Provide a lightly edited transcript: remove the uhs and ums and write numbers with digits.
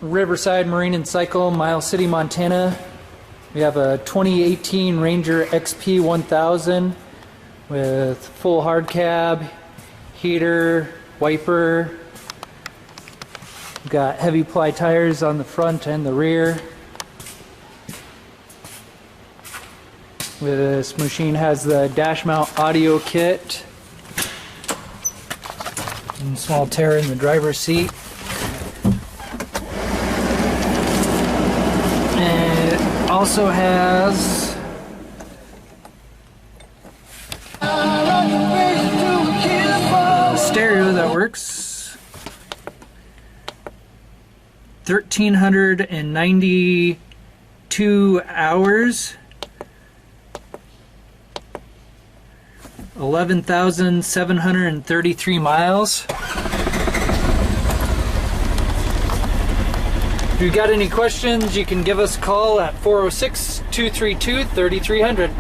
Riverside Marine and Cycle, Miles City, Montana. We have a 2018 Ranger XP 1000 with full hard cab, heater, wiper. We've got heavy ply tires on the front and the rear. This machine has the dash mount audio kit and small tear in the driver's seat. And it also has a stereo that works. 1,392 hours. 11,733 miles. If you've got any questions, you can give us a call at 406-232-3300.